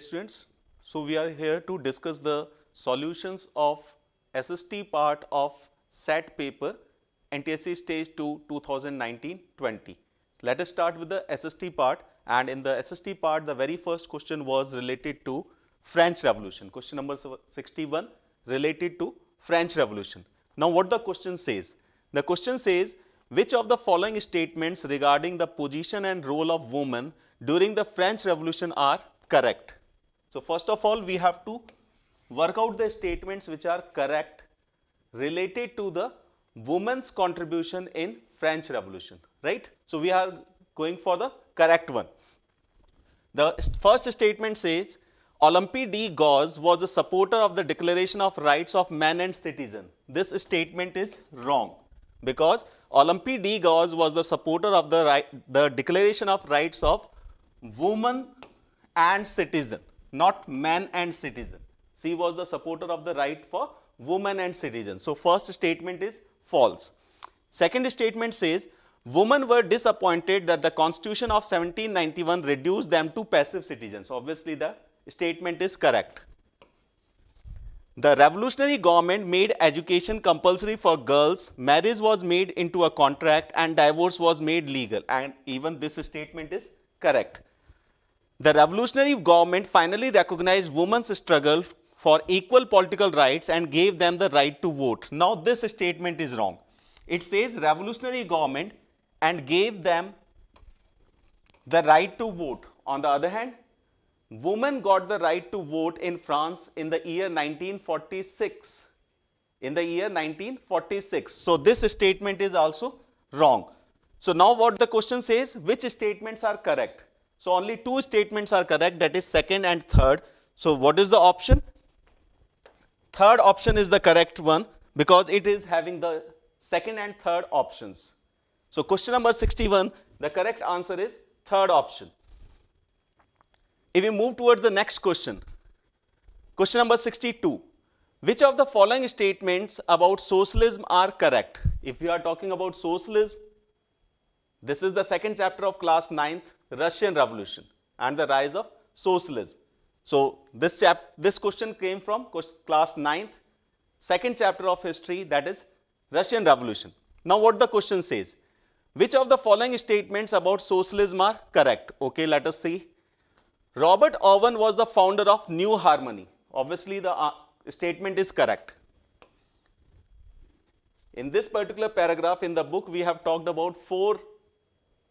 students. So we are here to discuss the solutions of SST part of SAT paper NTSC stage 2 2019-20. Let us start with the SST part, and in the SST part the very first question was related to French Revolution. Question number 61 related to French Revolution. Now what the question says? The question says, which of the following statements regarding the position and role of women during the French Revolution are correct? So first of all, we have to work out the statements which are correct related to the women's contribution in French Revolution, right? So we are going for the correct one. The first statement says, Olympe de Gauze was a supporter of the Declaration of Rights of Man and Citizen. This statement is wrong, because Olympe de Gauze was the supporter of the Declaration of Rights of Woman and Citizen, not man and citizen. She was the supporter of the right for woman and citizen. So first statement is false. Second statement says, women were disappointed that the Constitution of 1791 reduced them to passive citizens. Obviously the statement is correct. The revolutionary government made education compulsory for girls, marriage was made into a contract, and divorce was made legal, and even this statement is correct. The revolutionary government finally recognized women's struggle for equal political rights and gave them the right to vote. Now this statement is wrong. It says revolutionary government and gave them the right to vote. On the other hand, women got the right to vote in France in the year 1946. In the year 1946. So this statement is also wrong. So now what the question says, which statements are correct? So only two statements are correct, that is second and third. So what is the option? Third option is the correct one, because it is having the second and third options. So question number 61, the correct answer is third option. If we move towards the next question, question number 62, which of the following statements about socialism are correct? If we are talking about socialism, this is the second chapter of class 9th, Russian Revolution and the rise of socialism. So this question came from class 9th, second chapter of history, that is Russian Revolution. Now what the question says, which of the following statements about socialism are correct? Okay, let us see. Robert Owen was the founder of New Harmony. Obviously the statement is correct. In this particular paragraph in the book, we have talked about four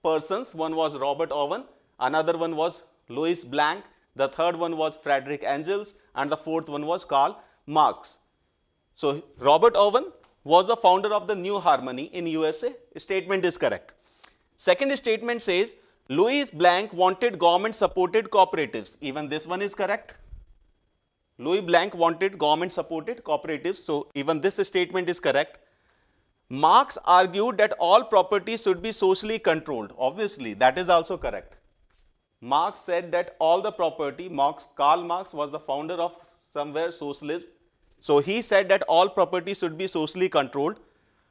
persons. One was Robert Owen, another one was Louis Blanc, the third one was Frederick Engels, and the fourth one was Karl Marx. So Robert Owen was the founder of the New Harmony in USA. Statement is correct. Second statement says Louis Blanc wanted government supported cooperatives. Even this one is correct. Louis Blanc wanted government supported cooperatives. So even this statement is correct. Marx argued that all property should be socially controlled. Obviously, that is also correct. Marx said that all the property, Karl Marx was the founder of somewhere socialism. So he said that all property should be socially controlled.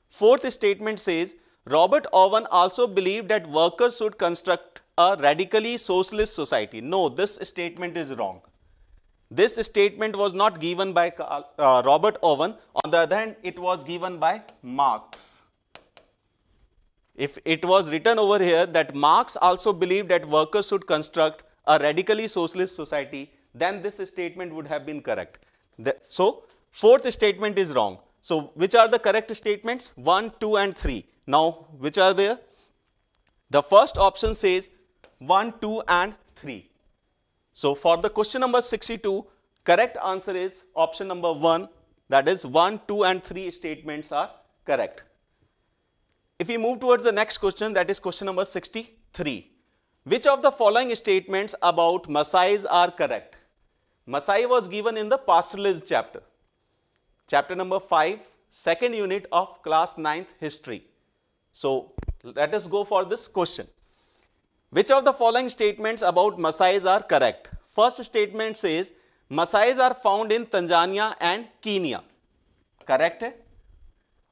Fourth statement says, Robert Owen also believed that workers should construct a radically socialist society. No, this statement is wrong. This statement was not given by Robert Owen. On the other hand, it was given by Marx. If it was written over here that Marx also believed that workers should construct a radically socialist society, then this statement would have been correct. So, fourth statement is wrong. So, which are the correct statements? 1, 2 and 3. Now, which are there? The first option says 1, 2 and 3. So, for the question number 62, correct answer is option number 1, that is 1, 2 and 3 statements are correct. If we move towards the next question, that is question number 63. Which of the following statements about Masais are correct? Masai was given in the pastoralism chapter. Chapter number 5, second unit of class 9th history. So, let us go for this question. Which of the following statements about Masais are correct? First statement says, Masais are found in Tanzania and Kenya. Correct hai?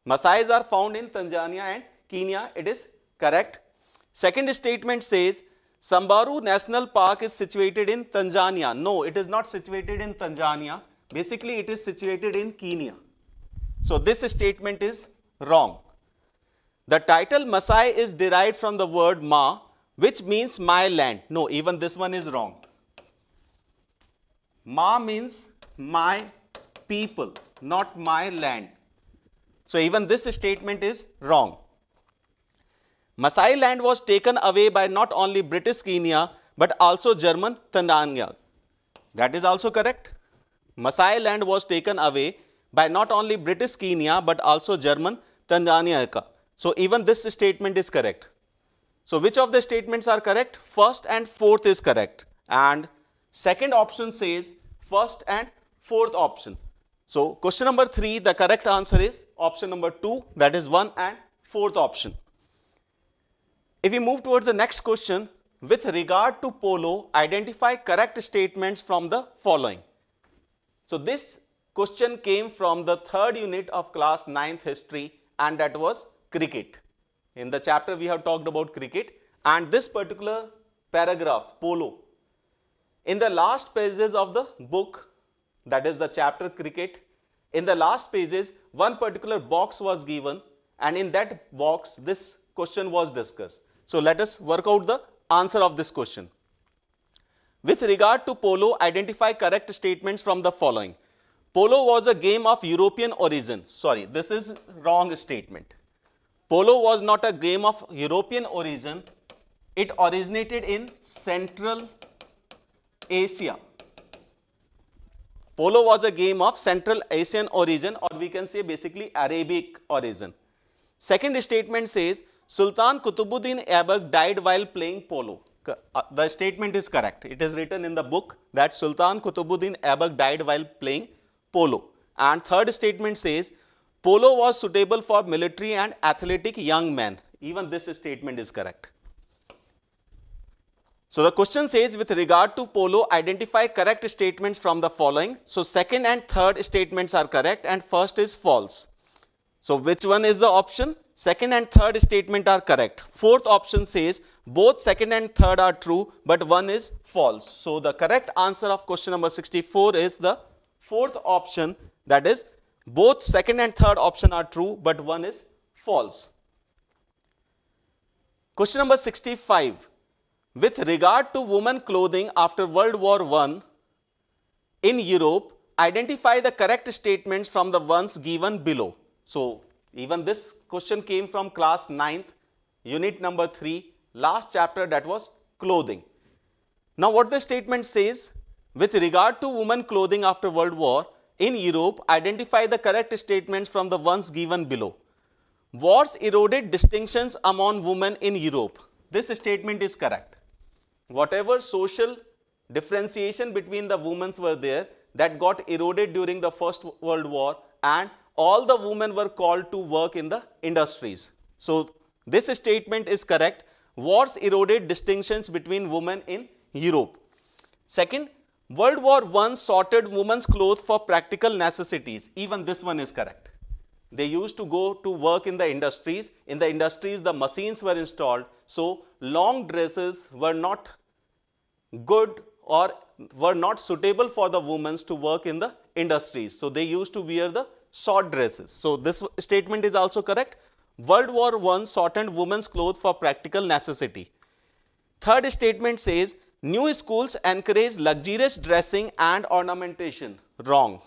Masais are found in Tanzania and Kenya. It is correct. Second statement says, Sambaru National Park is situated in Tanzania. No, it is not situated in Tanzania. Basically, it is situated in Kenya. So this statement is wrong. The title Masai is derived from the word Ma, which means my land. No, even this one is wrong. Ma means my people, not my land. So even this statement is wrong. Masai land was taken away by not only British Kenya but also German Tanzania. That is also correct. Masai land was taken away by not only British Kenya but also German Tanzania. So even this statement is correct. So which of the statements are correct? First and fourth is correct. And second option says first and fourth option. So question number 3, the correct answer is option number 2, that is 1 and fourth option. If we move towards the next question, with regard to polo, identify correct statements from the following. So this question came from the third unit of class 9th history, and that was cricket. In the chapter we have talked about cricket, and this particular paragraph, polo, in the last pages of the book, that is the chapter cricket, in the last pages one particular box was given, and in that box this question was discussed. So let us work out the answer of this question. With regard to polo, identify correct statements from the following. Polo was a game of European origin. Sorry, this is wrong statement. Polo was not a game of European origin. It originated in Central Asia. Polo was a game of Central Asian origin, or we can say basically Arabic origin. Second statement says Sultan Qutbuddin Aibak died while playing polo. The statement is correct. It is written in the book that Sultan Qutbuddin Aibak died while playing polo. And third statement says polo was suitable for military and athletic young men. Even this statement is correct. So the question says with regard to polo, identify correct statements from the following. So second and third statements are correct and first is false. So which one is the option? Second and third statement are correct. Fourth option says both second and third are true but one is false. So the correct answer of question number 64 is the fourth option, that is both second and third option are true but one is false. Question number 65. With regard to women clothing after World War I in Europe, identify the correct statements from the ones given below. So even this question came from class 9th, unit number 3, last chapter, that was clothing. Now what the statement says, with regard to women clothing after World War in Europe, identify the correct statements from the ones given below. Wars eroded distinctions among women in Europe. This statement is correct. Whatever social differentiation between the women were there, that got eroded during the First World War, and all the women were called to work in the industries. So this statement is correct. Wars eroded distinctions between women in Europe. Second, World War I sorted women's clothes for practical necessities. Even this one is correct. They used to go to work in the industries. In the industries, the machines were installed. So long dresses were not good or were not suitable for the women to work in the industries. So they used to wear the short dresses. So this statement is also correct. World War I shortened women's clothes for practical necessity. Third statement says new schools encourage luxurious dressing and ornamentation. Wrong.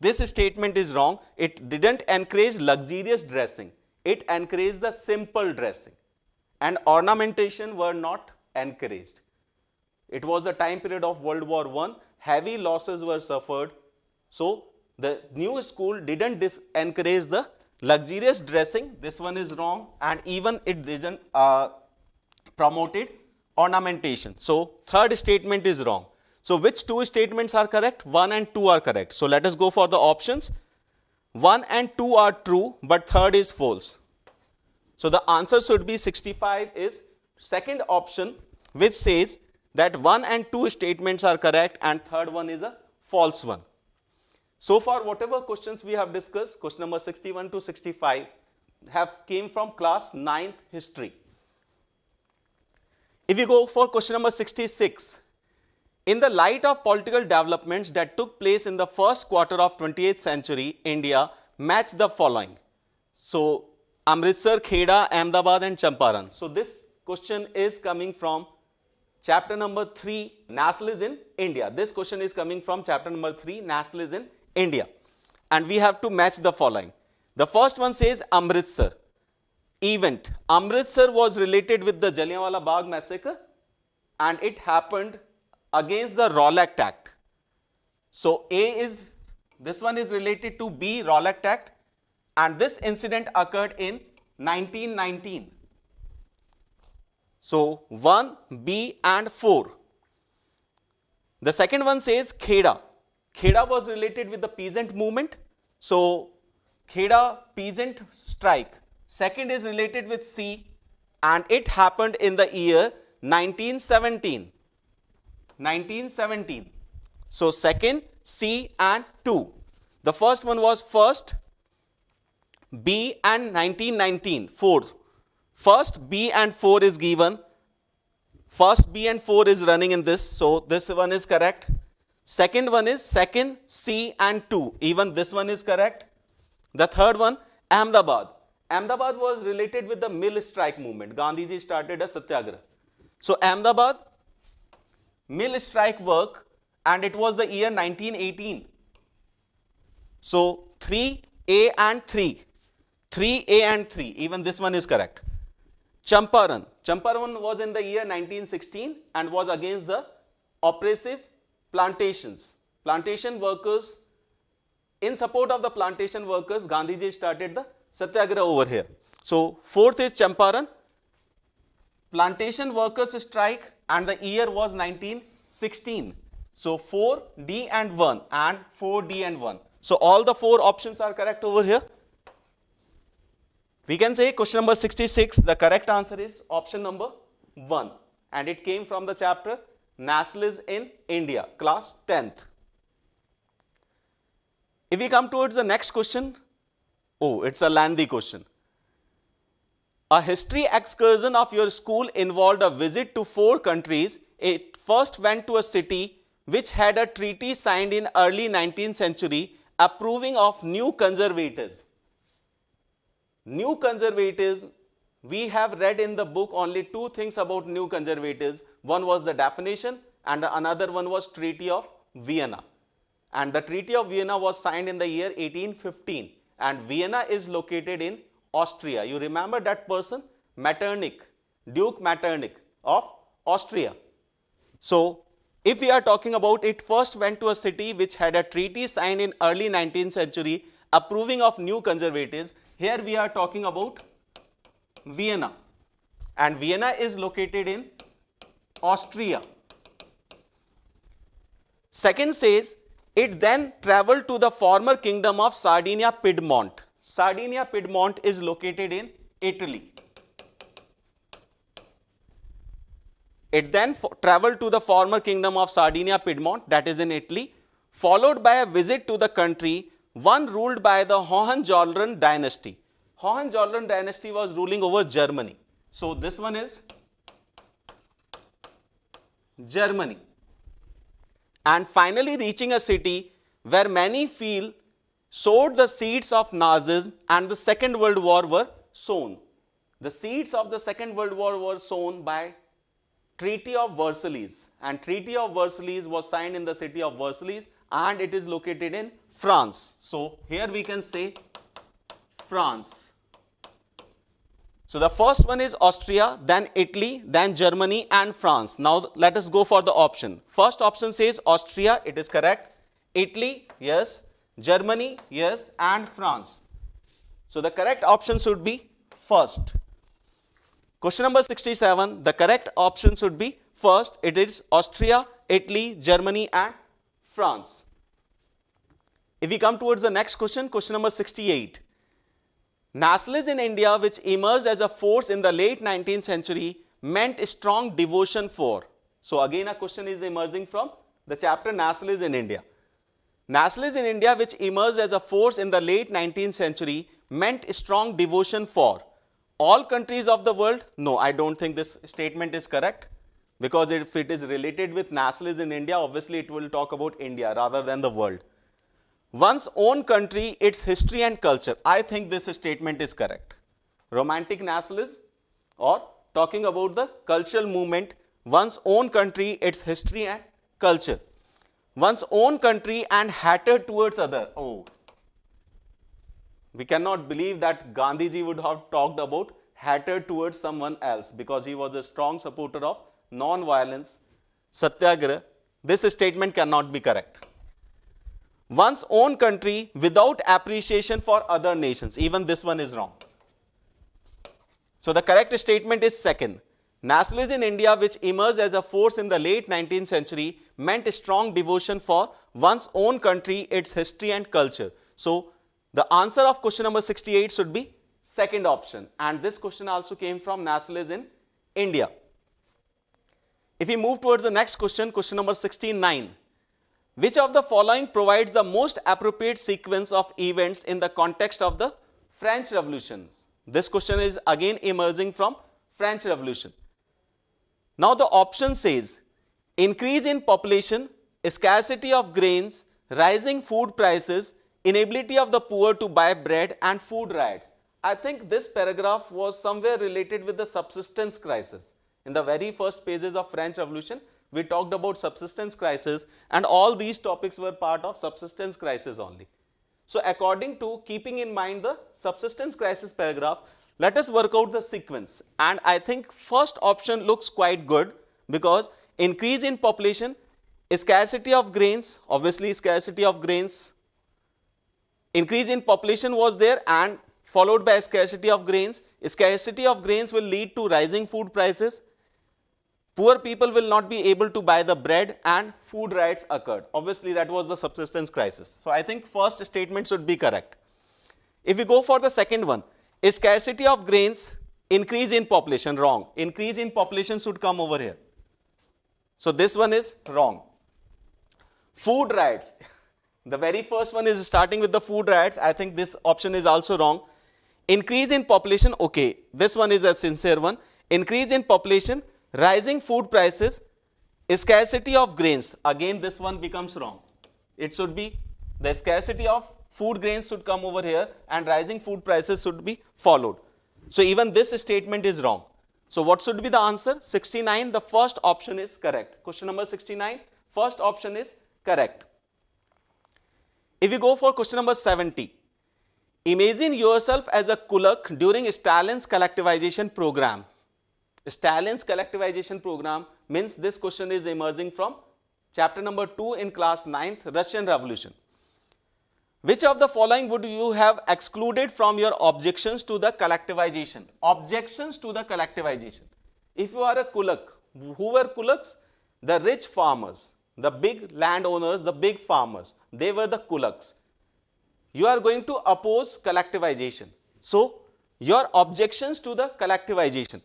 This statement is wrong. It didn't encourage luxurious dressing. It encouraged the simple dressing, and ornamentation were not encouraged. It was the time period of World War I. Heavy losses were suffered. So the new school didn't encourage the luxurious dressing. This one is wrong, and even it didn't promoted ornamentation. So third statement is wrong. So which two statements are correct? 1 and 2 are correct. So let us go for the options. 1 and 2 are true, but third is false. So the answer should be 65 is second option, which says that 1 and 2 statements are correct and third one is a false one. So far whatever questions we have discussed, question number 61 to 65 have came from class 9th history. If you go for question number 66, in the light of political developments that took place in the first quarter of 20th century, India, match the following. So, Amritsar, Kheda, Ahmedabad and Champaran. So, this question is coming from chapter number 3, nationalism in India. This question is coming from chapter number 3, nationalism in India. And we have to match the following. The first one says Amritsar. Event. Amritsar was related with the Jallianwala Bagh massacre and it happened against the Rowlatt Act. So, this one is related to B, Rowlatt Act, and this incident occurred in 1919. So, 1, B and 4. The second one says Kheda. Kheda was related with the peasant movement. So, Kheda peasant strike. Second is related with C and it happened in the year 1917. 1917. So, second, C and 2. The first one was first, B and 1919, 4. First, B and 4 is given. First, B and 4 is running in this. So, this one is correct. Second one is second, C and 2. Even this one is correct. The third one, Ahmedabad. Ahmedabad was related with the mill strike movement. Gandhiji started a satyagraha. So, Ahmedabad, mill strike work, and it was the year 1918. So, 3A and 3. 3A and 3. Even this one is correct. Champaran. Champaran was in the year 1916 and was against the oppressive plantations. Plantation workers, in support of the plantation workers, Gandhiji started the satyagraha over here. So, fourth is Champaran. Plantation workers strike and the year was 1916. So, 4D and 1 and 4D and 1. So, all the 4 options are correct over here. We can say question number 66, the correct answer is option number 1 and it came from the chapter Nationalism in India, class 10th. If we come towards the next question, it's a lengthy question. A history excursion of your school involved a visit to 4 countries. It first went to a city which had a treaty signed in early 19th century approving of new conservatives. New conservatives, we have read in the book only 2 things about new conservatives. One was the definition and another one was Treaty of Vienna. And the Treaty of Vienna was signed in the year 1815 and Vienna is located in Austria. You remember that person? Metternich, Duke Metternich of Austria. So, if we are talking about it first went to a city which had a treaty signed in early 19th century approving of new conservatives. Here we are talking about Vienna and Vienna is located in Austria. Second says it then traveled to the former kingdom of Sardinia Piedmont. Sardinia Piedmont is located in Italy. It then traveled to the former kingdom of Sardinia Piedmont, that is in Italy, followed by a visit to the country one ruled by the Hohenzollern dynasty. Hohenzollern dynasty was ruling over Germany. So, this one is Germany. And finally reaching a city where many feel sowed the seeds of Nazism and the Second World War were sown. The seeds of the Second World War were sown by Treaty of Versailles, and Treaty of Versailles was signed in the city of Versailles and it is located in France. So, here we can say France. So, the first one is Austria, then Italy, then Germany and France. Now, let us go for the option. First option says Austria, it is correct. Italy, yes. Germany, yes, and France. So, the correct option should be first. Question number 67, the correct option should be first. It is Austria, Italy, Germany and France. If we come towards the next question, question number 68. Nationalism in India, which emerged as a force in the late 19th century, meant strong devotion for. So, again a question is emerging from the chapter Nationalism in India. Nationalism in India, which emerged as a force in the late 19th century, meant strong devotion for all countries of the world. No, I don't think this statement is correct. because if it is related with nationalism in India, obviously it will talk about India rather than the world. One's own country, its history and culture. I think this statement is correct. Romantic nationalism or talking about the cultural movement, one's own country, its history and culture. One's own country and hatred towards other. Oh, we cannot believe that Gandhiji would have talked about hatred towards someone else because he was a strong supporter of non-violence, satyagraha. This statement cannot be correct. One's own country without appreciation for other nations. Even this one is wrong. So the correct statement is second. Nationalism in India, which emerged as a force in the late 19th century, meant strong devotion for one's own country, its history and culture. So the answer of question number 68 should be second option. And this question also came from nationalism in India. If we move towards the next question, question number 69. Which of the following provides the most appropriate sequence of events in the context of the French Revolution? This question is again emerging from French Revolution. Now the option says increase in population, scarcity of grains, rising food prices, inability of the poor to buy bread and food riots. I think this paragraph was somewhere related with the subsistence crisis. In the very first pages of French Revolution, we talked about subsistence crisis and all these topics were part of subsistence crisis only. So according to keeping in mind the subsistence crisis paragraph, let us work out the sequence. And I think first option looks quite good because increase in population, scarcity of grains, obviously scarcity of grains, increase in population was there and followed by scarcity of grains. Scarcity of grains will lead to rising food prices. Poor people will not be able to buy the bread and food riots occurred. Obviously, that was the subsistence crisis. So, I think first statement should be correct. If we go for the second one, scarcity of grains, increase in population, wrong. Increase in population should come over here. So, this one is wrong. Food riots. The very first one is starting with the food riots. I think this option is also wrong. Increase in population, okay. This one is a sincere one. Increase in population, rising food prices, scarcity of grains. Again, this one becomes wrong. It should be the scarcity of food grains should come over here and rising food prices should be followed. So even this statement is wrong. So what should be the answer? 69, the first option is correct. Question number 69, first option is correct. If we go for question number 70, imagine yourself as a kulak during Stalin's collectivization program. Stalin's collectivization program means this question is emerging from chapter number 2 in class 9th, Russian Revolution. Which of the following would you have excluded from your objections to the collectivization? Objections to the collectivization. If you are a kulak, who were kulaks? The rich farmers, the big landowners, the big farmers, they were the kulaks. You are going to oppose collectivization. So, your objections to the collectivization.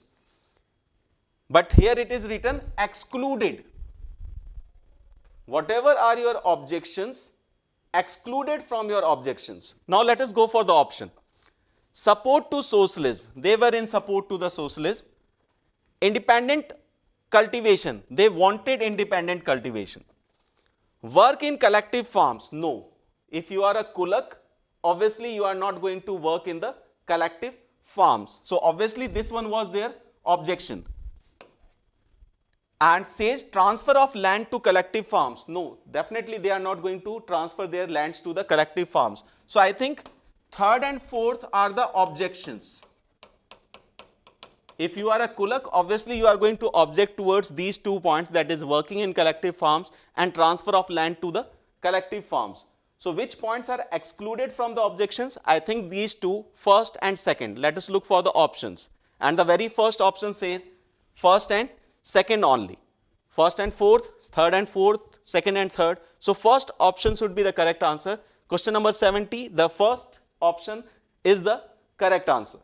But here it is written excluded. Whatever are your objections, excluded from your objections. Now let us go for the option. Support to socialism. They were in support to the socialism. Independent cultivation. They wanted independent cultivation. Work in collective farms. No. If you are a kulak, obviously you are not going to work in the collective farms. So obviously this one was their objection. And says transfer of land to collective farms. No, definitely they are not going to transfer their lands to the collective farms. So I think third and fourth are the objections. If you are a kulak, obviously you are going to object towards these 2 points, that is working in collective farms and transfer of land to the collective farms. So which points are excluded from the objections? I think these two, first and second. Let us look for the options. And the very first option says first and second only. First and fourth, third and fourth, second and third. So first option should be the correct answer. Question number 70, the first option is the correct answer.